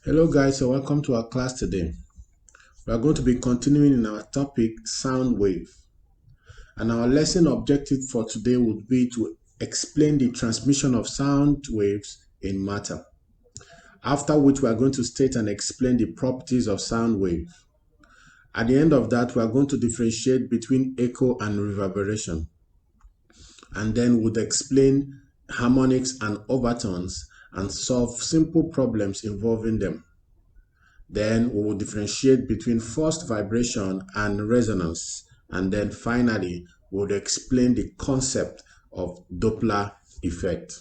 Hello guys, and welcome to our class today. We are going to be continuing in our topic sound wave, and our lesson objective for today would be to explain the transmission of sound waves in matter, after which we are going to state and explain the properties of sound wave. At the end of that, we are going to differentiate between echo and reverberation, and then we'll explain harmonics and overtones and solve simple problems involving them. Then we will differentiate between forced vibration and resonance. And then finally, we will explain the concept of Doppler effect.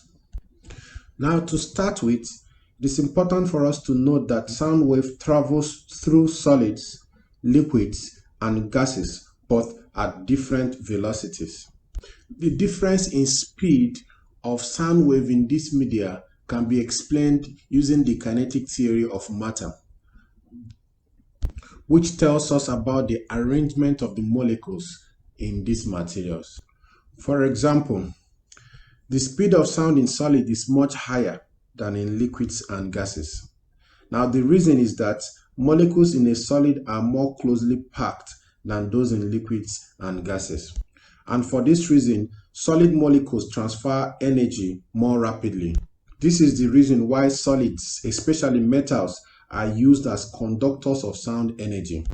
Now, to start with, it is important for us to note that sound wave travels through solids, liquids, and gases, but at different velocities. The difference in speed of sound wave in this media can be explained using the kinetic theory of matter, which tells us about the arrangement of the molecules in these materials. For example, the speed of sound in solid is much higher than in liquids and gases. Now, the reason is that molecules in a solid are more closely packed than those in liquids and gases. And for this reason, solid molecules transfer energy more rapidly. This is the reason why solids, especially metals, are used as conductors of sound energy.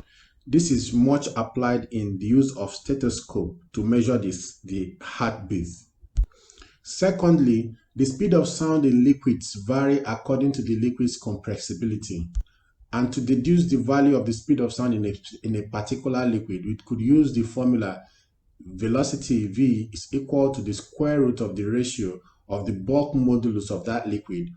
This is much applied in the use of stethoscope to measure the heartbeat. Secondly, the speed of sound in liquids vary according to the liquid's compressibility. And to deduce the value of the speed of sound in a particular liquid, we could use the formula velocity V is equal to the square root of the ratio of the bulk modulus of that liquid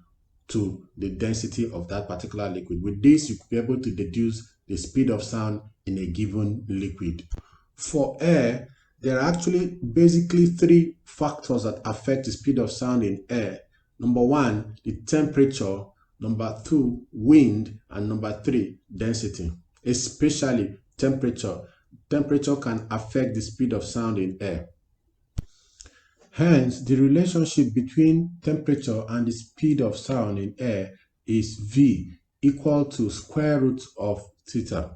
to the density of that particular liquid. With this, you could be able to deduce the speed of sound in a given liquid. For air, there are actually basically three factors that affect the speed of sound in air. Number one, the temperature. Number two, wind. And number three, density. Especially temperature. Temperature can affect the speed of sound in air. Hence, the relationship between temperature and the speed of sound in air is V equal to square root of theta.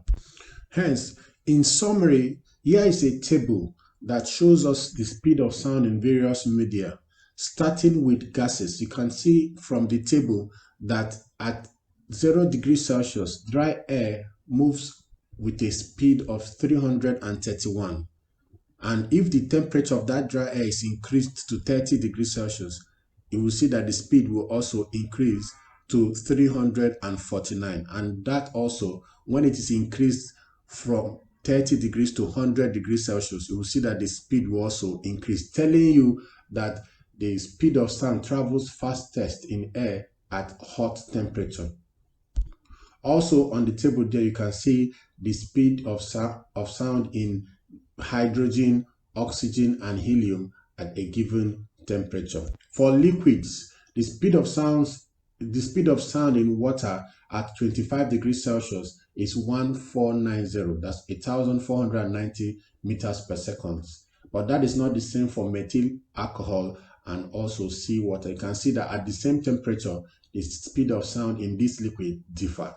Hence, in summary, here is a table that shows us the speed of sound in various media. Starting with gases, you can see from the table that at 0 degrees Celsius, dry air moves with a speed of 331. And if the temperature of that dry air is increased to 30 degrees Celsius, you will see that the speed will also increase to 349. And that also, when it is increased from 30 degrees to 100 degrees Celsius, you will see that the speed will also increase, telling you that the speed of sound travels fastest in air at hot temperature. Also on the table there, you can see the speed of sound in hydrogen, oxygen, and helium at a given temperature. For liquids, the speed of sound in water at 25 degrees Celsius is 1490. That's 1,490 meters per second. But that is not the same for methyl alcohol and also seawater. You can see that at the same temperature, the speed of sound in this liquid differ.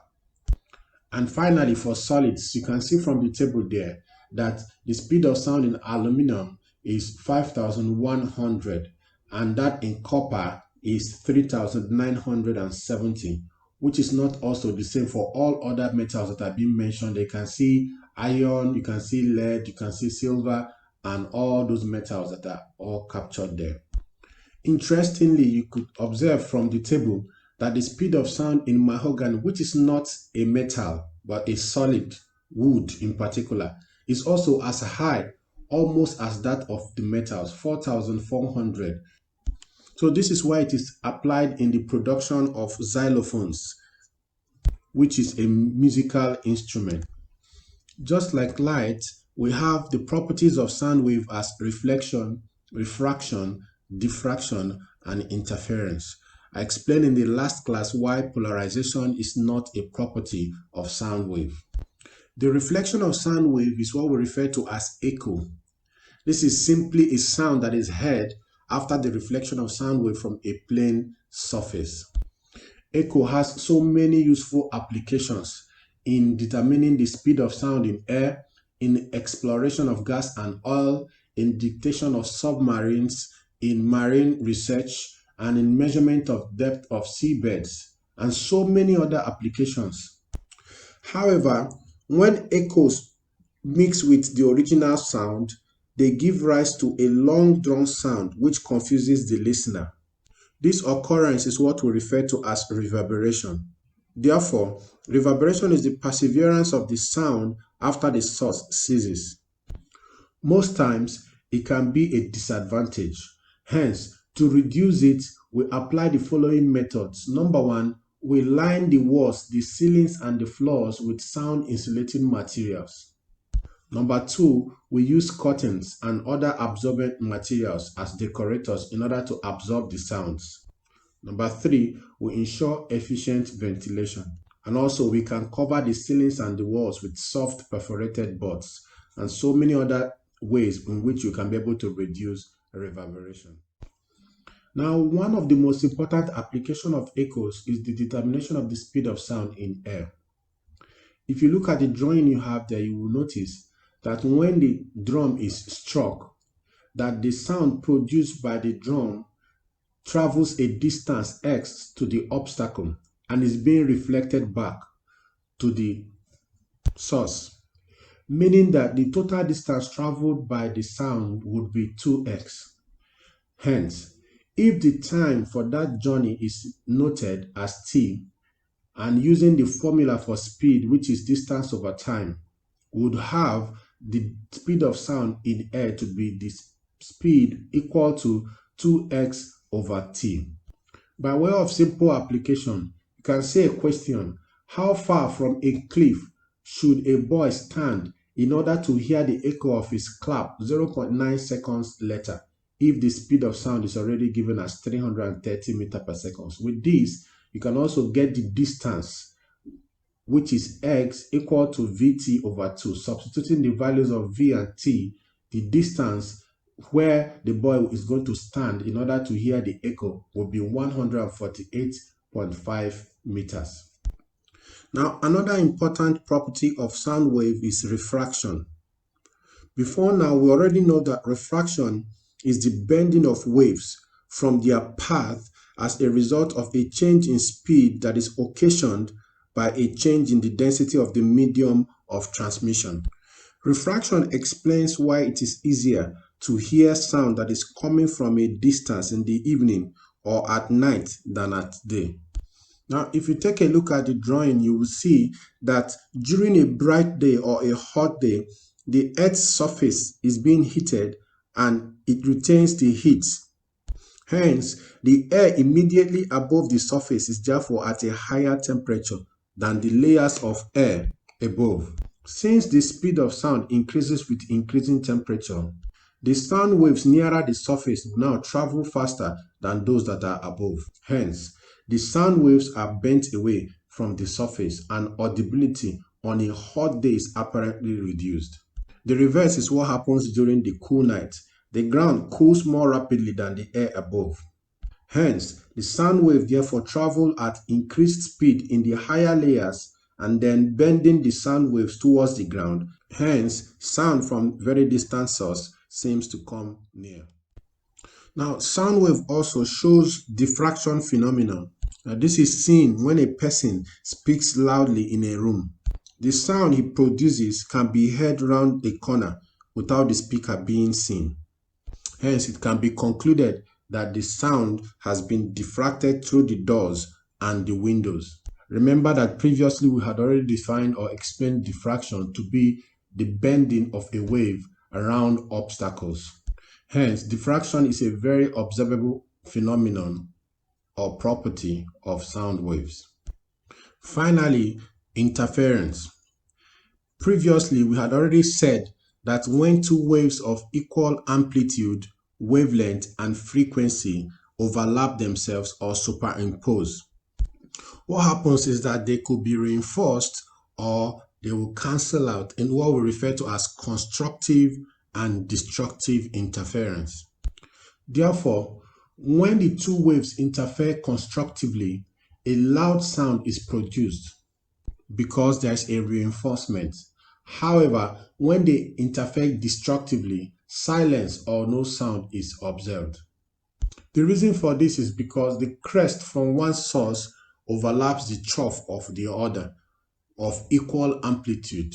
And finally, for solids, you can see from the table there that the speed of sound in aluminum is 5,100, and that in copper is 3,970, which is not also the same for all other metals that have been mentioned. You can see iron, you can see lead, you can see silver, and all those metals that are all captured there. Interestingly, you could observe from the table that the speed of sound in mahogany, which is not a metal, but a solid wood in particular, is also as high, almost as that of the metals, 4,400. So this is why it is applied in the production of xylophones, which is a musical instrument. Just like light, we have the properties of sound wave as reflection, refraction, diffraction, and interference. I explained in the last class why polarization is not a property of sound wave. The reflection of sound wave is what we refer to as echo. This is simply a sound that is heard after the reflection of sound wave from a plane surface. Echo has so many useful applications in determining the speed of sound in air, in exploration of gas and oil, in dictation of submarines, in marine research, and in measurement of depth of seabeds, and so many other applications. However, when echoes mix with the original sound, they give rise to a long drawn sound which confuses the listener. This occurrence is what we refer to as reverberation. Therefore, reverberation is the perseverance of the sound after the source ceases. Most times, it can be a disadvantage. Hence, to reduce it, we apply the following methods. Number one, we line the walls, the ceilings, and the floors with sound insulating materials. Number two, we use curtains and other absorbent materials as decorators in order to absorb the sounds. Number three, we ensure efficient ventilation. And also, we can cover the ceilings and the walls with soft perforated boards, and so many other ways in which you can be able to reduce reverberation. Now, one of the most important applications of echoes is the determination of the speed of sound in air. If you look at the drawing you have there, you will notice that when the drum is struck, that the sound produced by the drum travels a distance x to the obstacle and is being reflected back to the source, meaning that the total distance traveled by the sound would be 2x. Hence, if the time for that journey is noted as t, and using the formula for speed, which is distance over time, would have the speed of sound in air to be the speed equal to 2x over t. By way of simple application, you can say a question: how far from a cliff should a boy stand in order to hear the echo of his clap 0.9 seconds later if the speed of sound is already given as 330 meters per second? With this, you can also get the distance, which is x equal to vt over 2. Substituting the values of v and t, the distance where the boy is going to stand in order to hear the echo will be 148.5 meters. Now, another important property of sound wave is refraction. Before now, we already know that refraction is the bending of waves from their path as a result of a change in speed that is occasioned by a change in the density of the medium of transmission. Refraction explains why it is easier to hear sound that is coming from a distance in the evening or at night than at day. Now, if you take a look at the drawing, you will see that during a bright day or a hot day, the Earth's surface is being heated and it retains the heat. Hence, the air immediately above the surface is therefore at a higher temperature than the layers of air above. Since the speed of sound increases with increasing temperature, the sound waves nearer the surface will now travel faster than those that are above. Hence, the sound waves are bent away from the surface and audibility on a hot day is apparently reduced. The reverse is what happens during the cool night. The ground cools more rapidly than the air above. Hence, the sound wave therefore travel at increased speed in the higher layers and then bending the sound waves towards the ground. Hence, sound from very distant source seems to come near. Now, sound wave also shows diffraction phenomenon. Now, this is seen when a person speaks loudly in a room. The sound he produces can be heard round a corner without the speaker being seen. Hence, it can be concluded that the sound has been diffracted through the doors and the windows. Remember that previously we had already defined or explained diffraction to be the bending of a wave around obstacles. Hence, diffraction is a very observable phenomenon or property of sound waves. Finally, interference. Previously, we had already said that when two waves of equal amplitude, wavelength, and frequency overlap themselves or superimpose, what happens is that they could be reinforced or they will cancel out in what we refer to as constructive and destructive interference. Therefore, when the two waves interfere constructively, a loud sound is produced because there is a reinforcement. However, when they interfere destructively, silence or no sound is observed. The reason for this is because the crest from one source overlaps the trough of the other of equal amplitude.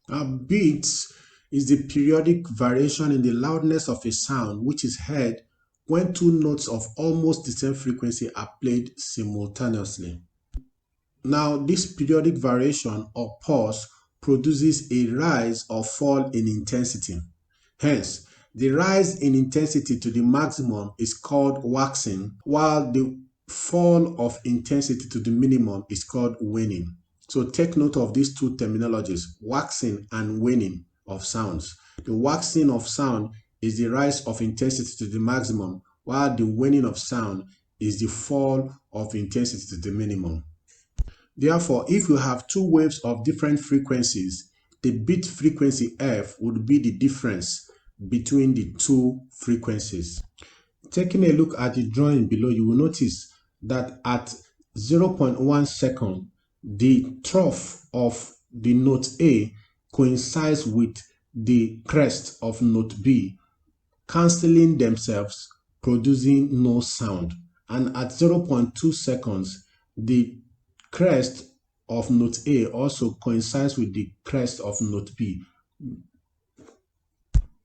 Now, beats is the periodic variation in the loudness of a sound which is heard when two notes of almost the same frequency are played simultaneously. Now, this periodic variation or pause produces a rise or fall in intensity. Hence, the rise in intensity to the maximum is called waxing, while the fall of intensity to the minimum is called waning. So take note of these two terminologies, waxing and waning of sounds. The waxing of sound is the rise of intensity to the maximum, while the waning of sound is the fall of intensity to the minimum. Therefore, if you have two waves of different frequencies, the beat frequency F would be the difference between the two frequencies. Taking a look at the drawing below, you will notice that at 0.1 second, the trough of the note A coincides with the crest of note B, cancelling themselves, producing no sound. And at 0.2 seconds, the crest of note A also coincides with the crest of note B,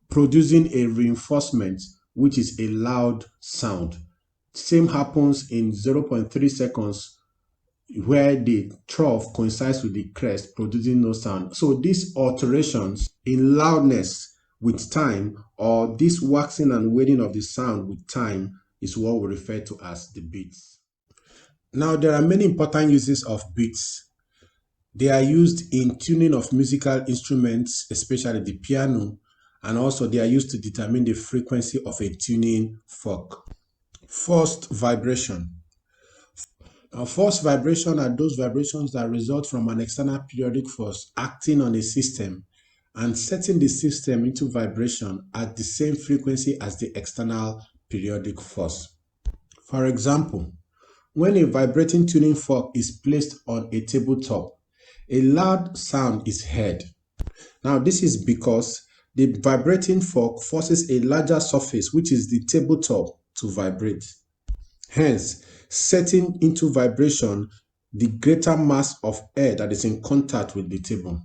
producing a reinforcement, which is a loud sound. Same happens in 0.3 seconds, where the trough coincides with the crest, producing no sound. So these alterations in loudness with time, or this waxing and waning of the sound with time, is what we refer to as the beats. Now, there are many important uses of beats. They are used in tuning of musical instruments, especially the piano, and also they are used to determine the frequency of a tuning fork. Forced vibration. Now, forced vibration are those vibrations that result from an external periodic force acting on a system and setting the system into vibration at the same frequency as the external periodic force. For example, when a vibrating tuning fork is placed on a tabletop, a loud sound is heard. Now, this is because the vibrating fork forces a larger surface, which is the tabletop, to vibrate. Hence, setting into vibration the greater mass of air that is in contact with the table.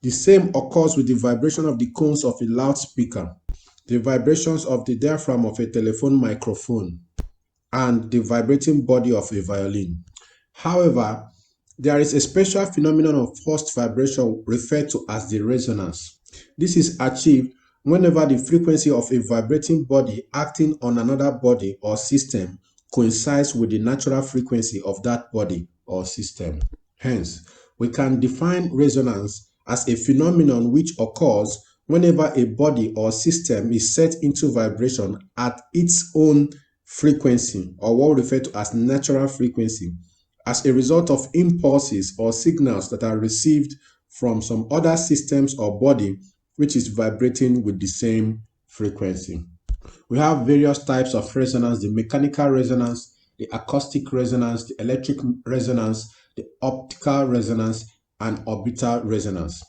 The same occurs with the vibration of the cones of a loudspeaker, the vibrations of the diaphragm of a telephone microphone, and the vibrating body of a violin. However, there is a special phenomenon of forced vibration referred to as the resonance. This is achieved whenever the frequency of a vibrating body acting on another body or system coincides with the natural frequency of that body or system. Hence, we can define resonance as a phenomenon which occurs whenever a body or system is set into vibration at its own frequency, or what we refer to as natural frequency, as a result of impulses or signals that are received from some other systems or body which is vibrating with the same frequency. We have various types of resonance: the mechanical resonance, the acoustic resonance, the electric resonance, the optical resonance, and orbital resonance.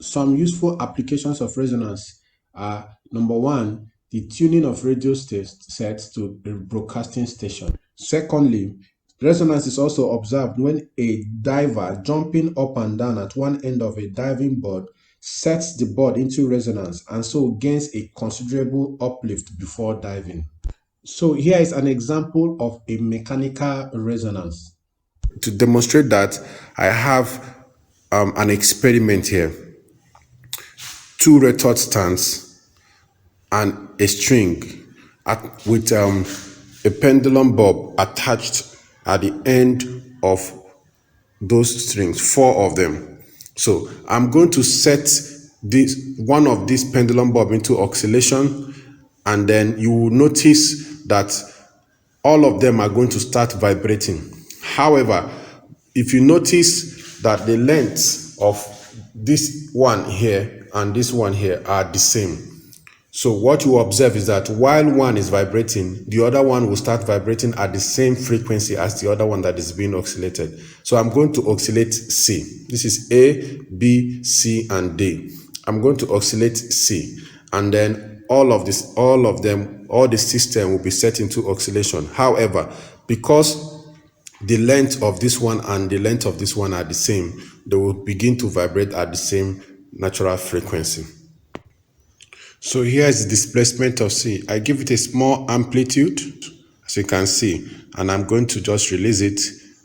Some useful applications of resonance are: number one, the tuning of radio sets to a broadcasting station. Secondly, resonance is also observed when a diver jumping up and down at one end of a diving board sets the board into resonance and so gains a considerable uplift before diving. So here is an example of a mechanical resonance. To demonstrate that, I have an experiment here. Two retort stands and a string with a pendulum bob attached at the end of those strings, four of them. So I'm going to set one of these pendulum bob into oscillation, and then you will notice that all of them are going to start vibrating. However, if you notice that the lengths of this one here and this one here are the same, So what you observe is that while one is vibrating, the other one will start vibrating at the same frequency as the other one that is being oscillated. So I'm going to oscillate C. This is A, B, C, and D. I'm going to oscillate C, and then all of them, all the system will be set into oscillation. However, because the length of this one and the length of this one are the same, they will begin to vibrate at the same natural frequency. So here is the displacement of C. I give it a small amplitude, as you can see, and I'm going to just release it,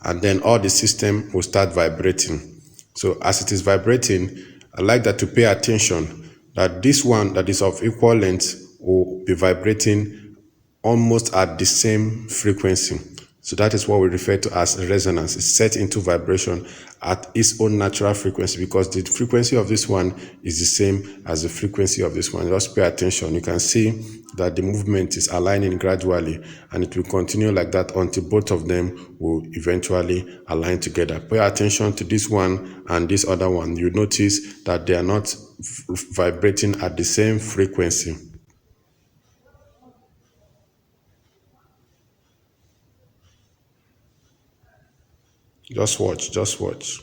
and then all the system will start vibrating. So as it is vibrating, I like that to pay attention that this one that is of equal length will be vibrating almost at the same frequency. So that is what we refer to as resonance. It's set into vibration at its own natural frequency because the frequency of this one is the same as the frequency of this one. Just pay attention. You can see that the movement is aligning gradually, and it will continue like that until both of them will eventually align together. Pay attention to this one and this other one. You notice that they are not vibrating at the same frequency. Just watch, just watch.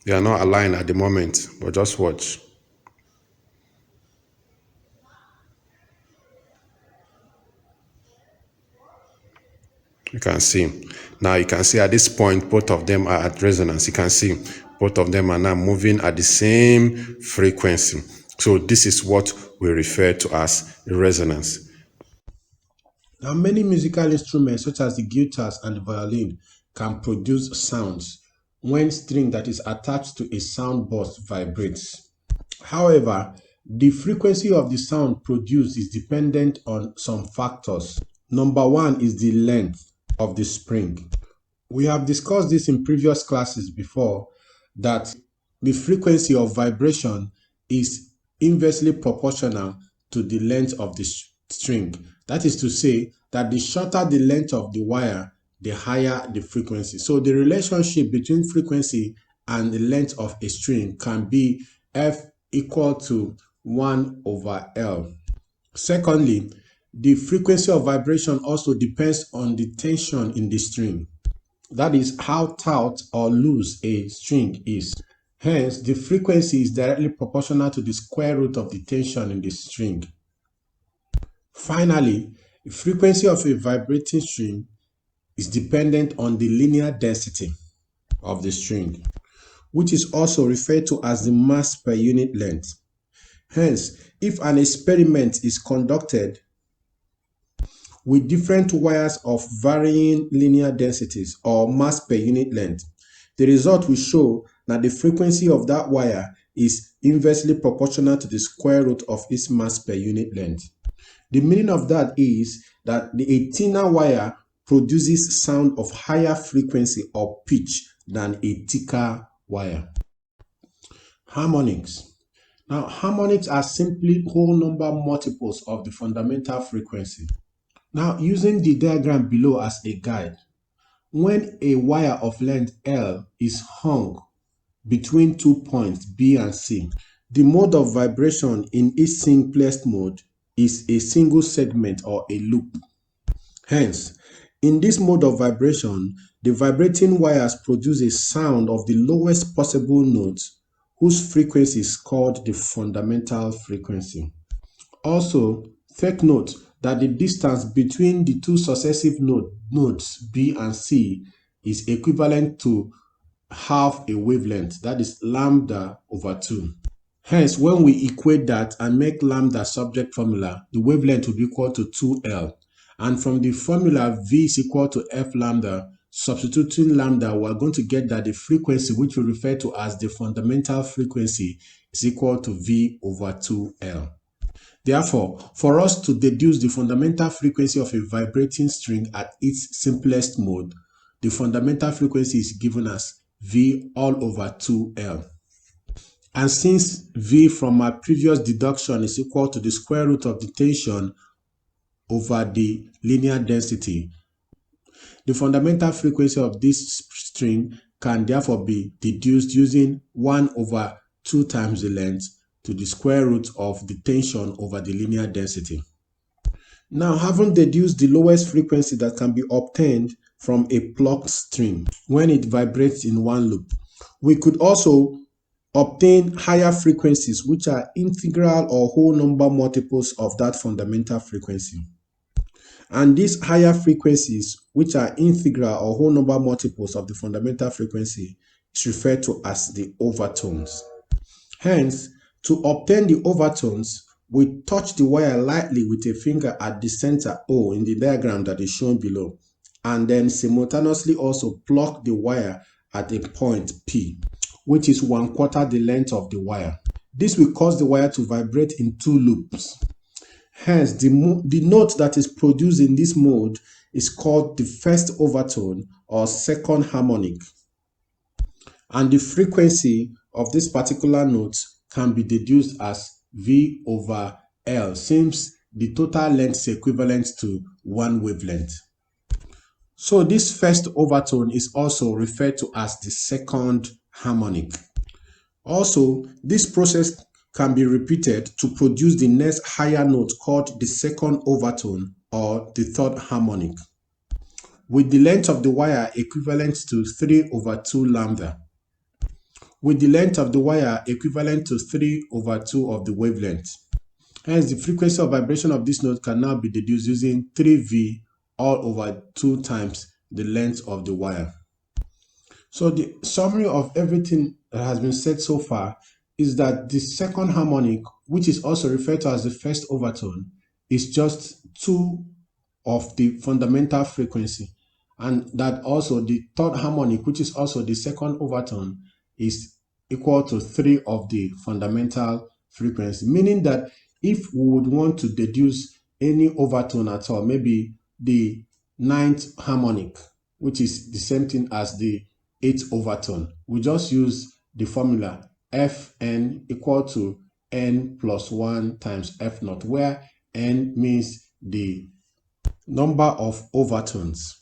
They are not aligned at the moment, but just watch. You can see. Now you can see at this point, both of them are at resonance. You can see both of them are now moving at the same frequency. So this is what we refer to as resonance. Now, many musical instruments, such as the guitars and the violin, can produce sounds when string that is attached to a sound burst vibrates. However, the frequency of the sound produced is dependent on some factors. Number one is the length of the spring. We have discussed this in previous classes before, that the frequency of vibration is inversely proportional to the length of the string. That is to say that the shorter the length of the wire, the higher the frequency. So the relationship between frequency and the length of a string can be F equal to 1 over L. Secondly, the frequency of vibration also depends on the tension in the string. That is how taut or loose a string is. Hence, the frequency is directly proportional to the square root of the tension in the string. Finally, the frequency of a vibrating string is dependent on the linear density of the string, which is also referred to as the mass per unit length. Hence, if an experiment is conducted with different wires of varying linear densities or mass per unit length, the result will show that the frequency of that wire is inversely proportional to the square root of its mass per unit length. The meaning of that is that a thinner wire produces sound of higher frequency or pitch than a thicker wire. Harmonics. Now, harmonics are simply whole number multiples of the fundamental frequency. Now, using the diagram below as a guide, when a wire of length L is hung between 2 points B and C, the mode of vibration in its simplest mode is a single segment or a loop. Hence, in this mode of vibration, the vibrating wires produce a sound of the lowest possible note, whose frequency is called the fundamental frequency. Also, take note that the distance between the two successive notes B and C is equivalent to half a wavelength, that is lambda over 2. Hence, when we equate that and make lambda subject formula, the wavelength will be equal to 2L. And from the formula V is equal to F lambda, substituting lambda, we're going to get that the frequency, which we refer to as the fundamental frequency, is equal to V over 2L. Therefore, for us to deduce the fundamental frequency of a vibrating string at its simplest mode, the fundamental frequency is given as V all over 2L. And since V from our previous deduction is equal to the square root of the tension over the linear density, the fundamental frequency of this string can therefore be deduced using 1 over 2 times the length to the square root of the tension over the linear density. Now, having deduced the lowest frequency that can be obtained from a plucked string when it vibrates in one loop, we could also obtain higher frequencies which are integral or whole number multiples of that fundamental frequency. And these higher frequencies, which are integral or whole number multiples of the fundamental frequency, is referred to as the overtones. Hence, to obtain the overtones, we touch the wire lightly with a finger at the center O in the diagram that is shown below, and then simultaneously also pluck the wire at a point P, which is 1/4 the length of the wire. This will cause the wire to vibrate in 2 loops. Hence, the note that is produced in this mode is called the first overtone or second harmonic. And the frequency of this particular note can be deduced as V over L, since the total length is equivalent to 1 wavelength. So this first overtone is also referred to as the second harmonic. Also, this process can be repeated to produce the next higher note called the second overtone or the third harmonic, with the length of the wire equivalent to 3 over 2 lambda, with the length of the wire equivalent to 3 over 2 of the wavelength. Hence, the frequency of vibration of this note can now be deduced using 3V all over 2 times the length of the wire. So the summary of everything that has been said so far is that the second harmonic, which is also referred to as the first overtone, is just 2 of the fundamental frequency, and that also the third harmonic, which is also the second overtone, is equal to 3 of the fundamental frequency, meaning that if we would want to deduce any overtone at all, maybe the 9th harmonic, which is the same thing as the 8th overtone, we just use the formula Fn equal to n plus 1 times F naught, where n means the number of overtones.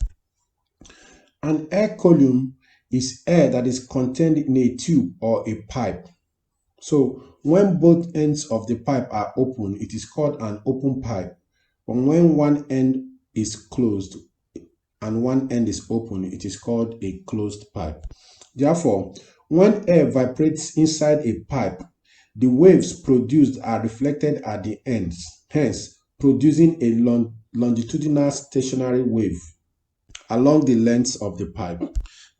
An air column is air that is contained in a tube or a pipe. So when both ends of the pipe are open, it is called an open pipe. But when one end is closed and one end is open, it is called a closed pipe. Therefore, when air vibrates inside a pipe, the waves produced are reflected at the ends, hence producing a longitudinal stationary wave along the length of the pipe.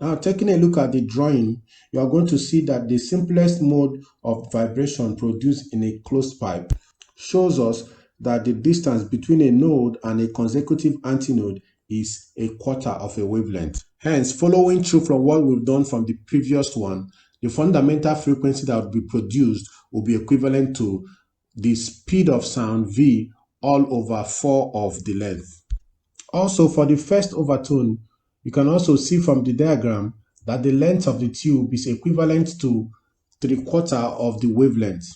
Now, taking a look at the drawing, you are going to see that the simplest mode of vibration produced in a closed pipe shows us that the distance between a node and a consecutive antinode is 1/4 of a wavelength. Hence, following through from what we've done from the previous one, the fundamental frequency that will be produced will be equivalent to the speed of sound V all over 4 of the length. Also, for the first overtone, you can also see from the diagram that the length of the tube is equivalent to 3/4 of the wavelength.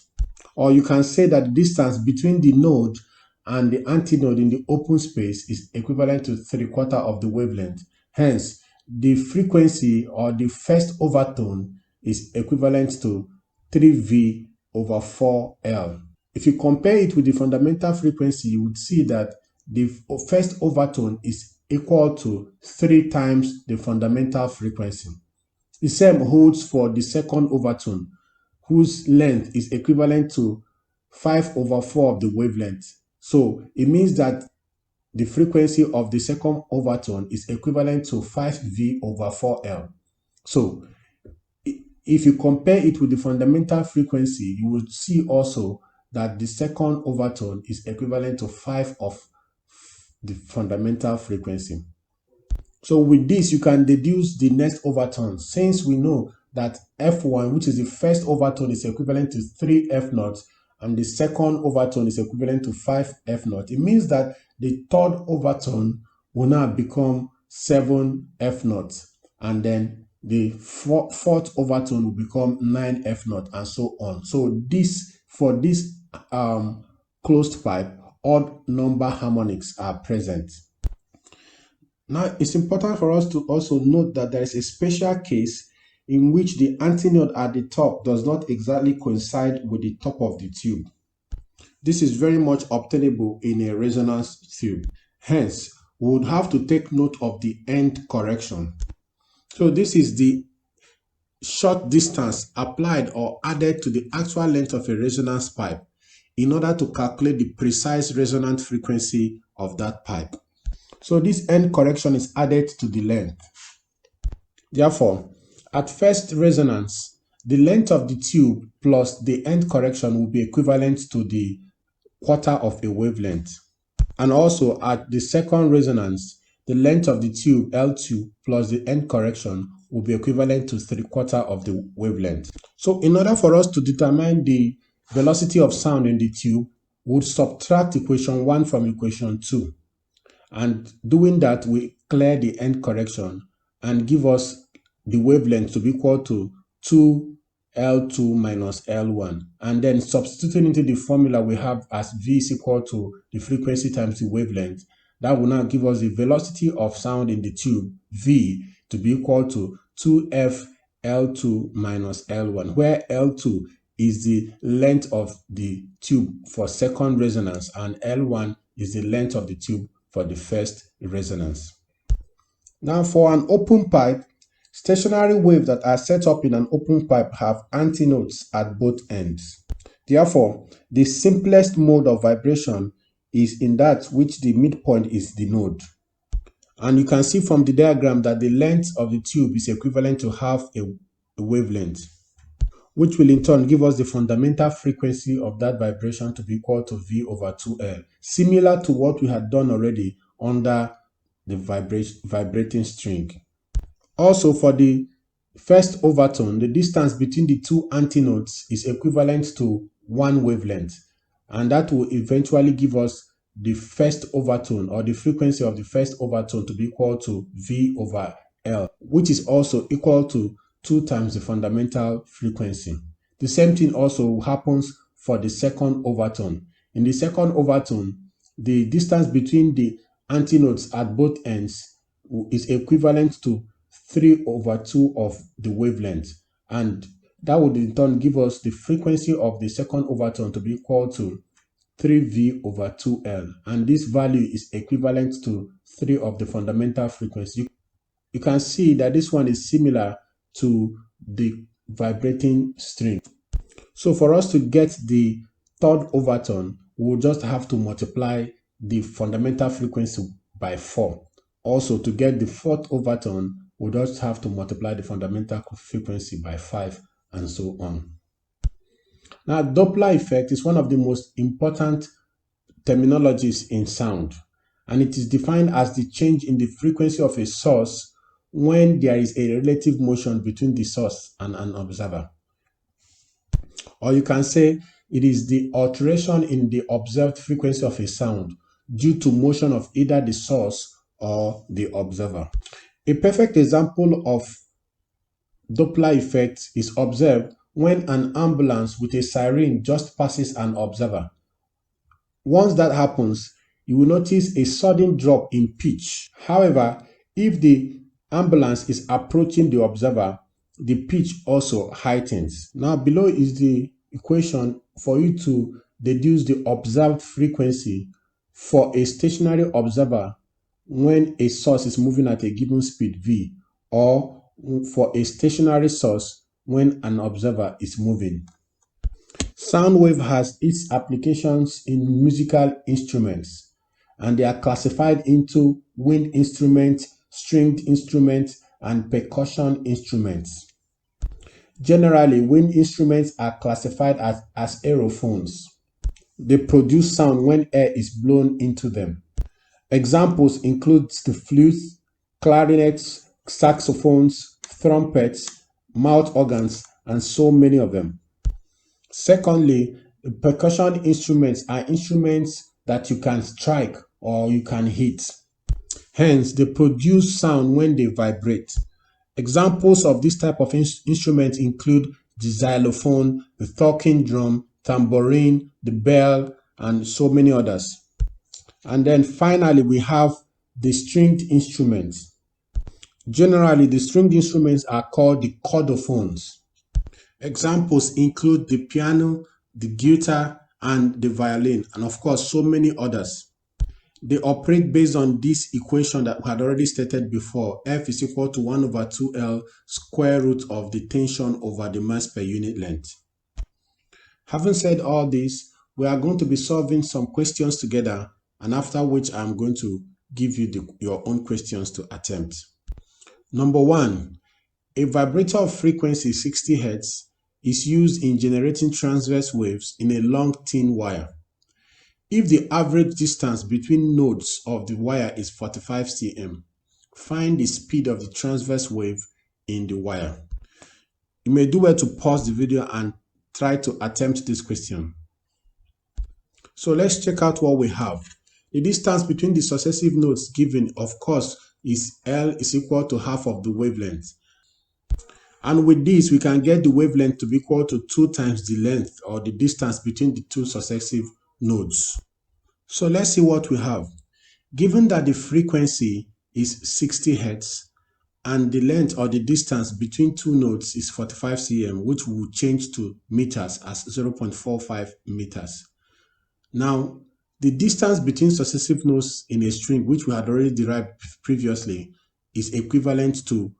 Or you can say that the distance between the node and the antinode in the open space is equivalent to 3/4 of the wavelength. Hence, the frequency or the first overtone is equivalent to 3V over 4L. If you compare it with the fundamental frequency, you would see that the first overtone is equal to 3 times the fundamental frequency. The same holds for the second overtone, whose length is equivalent to 5 over 4 of the wavelength. So it means that the frequency of the second overtone is equivalent to 5V over 4L. So if you compare it with the fundamental frequency, you will see also that the second overtone is equivalent to 5 of the fundamental frequency. So with this, you can deduce the next overtone. Since we know that F1, which is the first overtone, is equivalent to 3 F naught, and the second overtone is equivalent to 5 F naught, it means that the third overtone will now become 7 F naught, and then the fourth overtone will become 9 F naught, and so on. So this, for this closed pipe, odd number harmonics are present. Now, it's important for us to also note that there is a special case in which the antinode at the top does not exactly coincide with the top of the tube. This is very much obtainable in a resonance tube. Hence, we would have to take note of the end correction. So this is the short distance applied or added to the actual length of a resonance pipe in order to calculate the precise resonant frequency of that pipe. So this end correction is added to the length. Therefore, at first resonance, the length of the tube plus the end correction will be equivalent to the quarter of a wavelength. And also at the second resonance, the length of the tube L2 plus the end correction will be equivalent to 3/4 of the wavelength. So in order for us to determine the velocity of sound in the tube, we would subtract equation 1 from equation 2. And doing that, we clear the end correction and give us the wavelength to be equal to 2L2 minus L1. And then substituting into the formula we have as V is equal to the frequency times the wavelength, that will now give us the velocity of sound in the tube, V, to be equal to 2FL2 minus L1, where L2 is the length of the tube for second resonance and L1 is the length of the tube for the first resonance. Now for an open pipe, stationary waves that are set up in an open pipe have antinodes at both ends. Therefore, the simplest mode of vibration is in that which the midpoint is the node. And you can see from the diagram that the length of the tube is equivalent to half a wavelength, which will in turn give us the fundamental frequency of that vibration to be equal to V over 2L, similar to what we had done already under the vibrating string. Also, for the first overtone, the distance between the two antinodes is equivalent to 1 wavelength, and that will eventually give us the first overtone or the frequency of the first overtone to be equal to V over L, which is also equal to 2 times the fundamental frequency. The same thing also happens for the second overtone. In the second overtone, the distance between the antinodes at both ends is equivalent to 3/2 of the wavelength, and that would in turn give us the frequency of the second overtone to be equal to 3V over 2L, and this value is equivalent to 3 of the fundamental frequency. You can see that this one is similar to the vibrating string. So for us to get the third overtone, we'll just have to multiply the fundamental frequency by 4. Also, to get the fourth overtone, we'll just have to multiply the fundamental frequency by 5, and so on. Now, Doppler effect is one of the most important terminologies in sound, and it is defined as the change in the frequency of a source when there is a relative motion between the source and an observer. Or you can say it is the alteration in the observed frequency of a sound due to motion of either the source or the observer. A perfect example of Doppler effect is observed when an ambulance with a siren just passes an observer. Once that happens, you will notice a sudden drop in pitch. However, if the ambulance is approaching the observer, the pitch also heightens. Now below is the equation for you to deduce the observed frequency for a stationary observer when a source is moving at a given speed v, or for a stationary source when an observer is moving. Sound wave has its applications in musical instruments, and they are classified into wind instruments, stringed instruments, and percussion instruments. Generally, wind instruments are classified as aerophones. They produce sound when air is blown into them. Examples include the flutes, clarinets, saxophones, trumpets, mouth organs, and so many of them. Secondly, percussion instruments are instruments that you can strike or you can hit. Hence, they produce sound when they vibrate. Examples of this type of instruments include the xylophone, the talking drum, tambourine, the bell, and so many others. And then finally, we have the stringed instruments. Generally, the stringed instruments are called the chordophones. Examples include the piano, the guitar, and the violin, and of course, so many others. They operate based on this equation that we had already stated before. F is equal to 1 over 2L square root of the tension over the mass per unit length. Having said all this, we are going to be solving some questions together, and after which I'm going to give you your own questions to attempt. Number 1, a vibrator of frequency 60 Hz is used in generating transverse waves in a long thin wire. If the average distance between nodes of the wire is 45 cm, find the speed of the transverse wave in the wire. You may do well to pause the video and try to attempt this question. So let's check out what we have. The distance between the successive nodes given, of course, is L is equal to half of the wavelength. And with this, we can get the wavelength to be equal to 2 times the length or the distance between the two successive nodes. So let's see what we have. Given that the frequency is 60 Hz and the length or the distance between two nodes is 45 cm, which will change to meters as 0.45 meters. Now, the distance between successive nodes in a string, which we had already derived previously, is equivalent to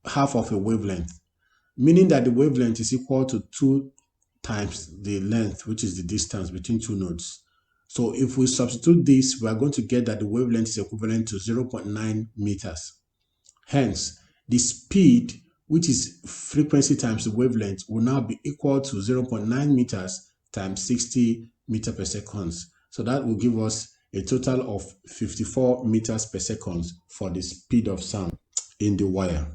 half of a wavelength, meaning that the wavelength is equal to 2 times the length, which is the distance between two nodes. So if we substitute this, we are going to get that the wavelength is equivalent to 0.9 meters. Hence, the speed, which is frequency times the wavelength, will now be equal to 0.9 meters times 60 meters per second. So that will give us a total of 54 meters per second for the speed of sound in the wire.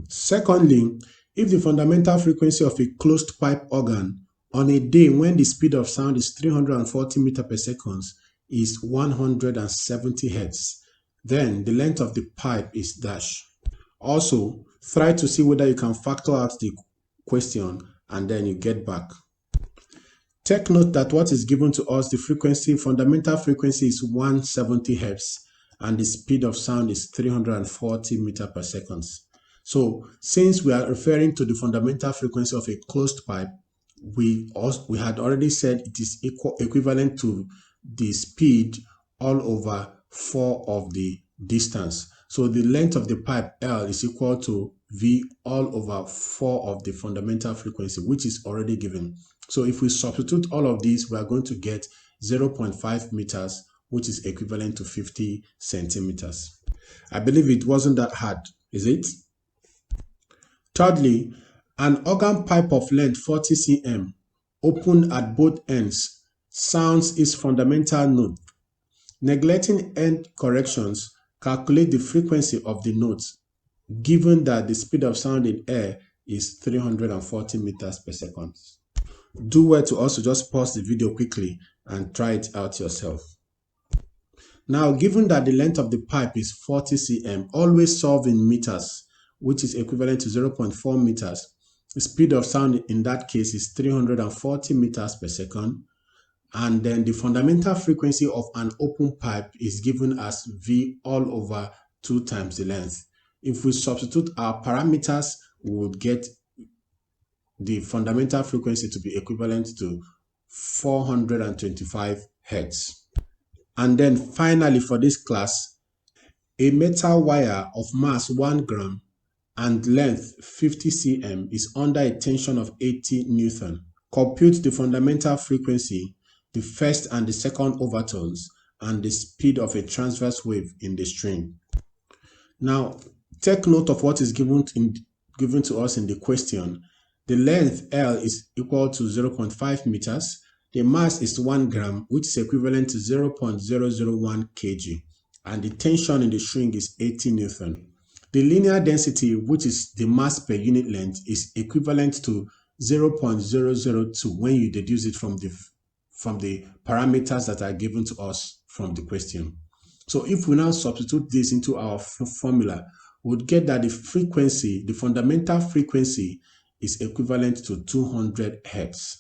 Secondly, if the fundamental frequency of a closed pipe organ on a day when the speed of sound is 340 meters per second is 170 Hz, then the length of the pipe is dash. Also, try to see whether you can factor out the question and then you get back. Take note that what is given to us, the frequency, fundamental frequency is 170 Hz and the speed of sound is 340 meters per second. So, since we are referring to the fundamental frequency of a closed pipe, we had already said it is equivalent to the speed all over 4 of the distance. So the length of the pipe L is equal to V all over 4 of the fundamental frequency, which is already given. So if we substitute all of these, we are going to get 0.5 meters, which is equivalent to 50 centimeters. I believe it wasn't that hard, is it? Thirdly, an organ pipe of length 40 cm, open at both ends, sounds its fundamental note. Neglecting end corrections, calculate the frequency of the notes, given that the speed of sound in air is 340 meters per second. Do well to also just pause the video quickly and try it out yourself. Now, given that the length of the pipe is 40 cm, always solve in meters, which is equivalent to 0.4 meters. The speed of sound in that case is 340 meters per second. And then the fundamental frequency of an open pipe is given as V all over 2 times the length. If we substitute our parameters, we would get the fundamental frequency to be equivalent to 425 Hz. And then finally for this class, a metal wire of mass 1 gram and length 50 cm is under a tension of 80 Newton. Compute the fundamental frequency, the first and the second overtones, and the speed of a transverse wave in the string. Now, take note of what is given to us in the question. The length L is equal to 0.5 meters. The mass is 1 gram, which is equivalent to 0.001 kg. And the tension in the string is 80 Newton. The linear density, which is the mass per unit length, is equivalent to 0.002 when you deduce it from the parameters that are given to us from the question. So if we now substitute this into our formula, we would get that the frequency, the fundamental frequency, is equivalent to 200 Hz.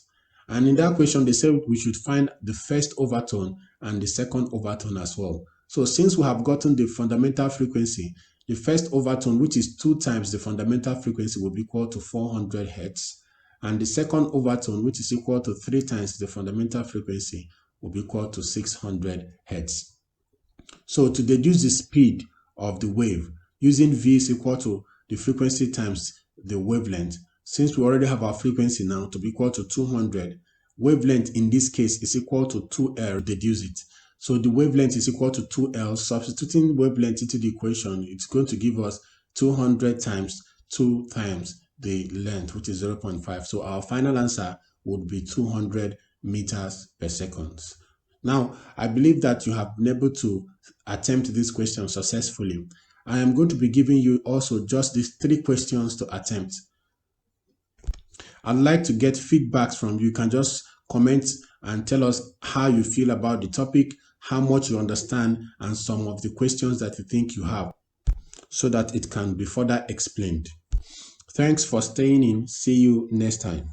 And in that question, they said we should find the first overtone and the second overtone as well. So since we have gotten the fundamental frequency, the first overtone, which is 2 times the fundamental frequency, will be equal to 400 Hz. And the second overtone, which is equal to 3 times the fundamental frequency, will be equal to 600 Hz. So to deduce the speed of the wave, using V is equal to the frequency times the wavelength, since we already have our frequency now to be equal to 200, wavelength in this case is equal to 2L, deduce it. So the wavelength is equal to 2L. Substituting wavelength into the equation, it's going to give us 200 times 2 times the length, which is 0.5. So our final answer would be 200 meters per second. Now, I believe that you have been able to attempt this question successfully. I am going to be giving you also just these 3 questions to attempt. I'd like to get feedbacks from you. You can just comment and tell us how you feel about the topic, how much you understand, and some of the questions that you think you have, so that it can be further explained. Thanks for staying in. See you next time.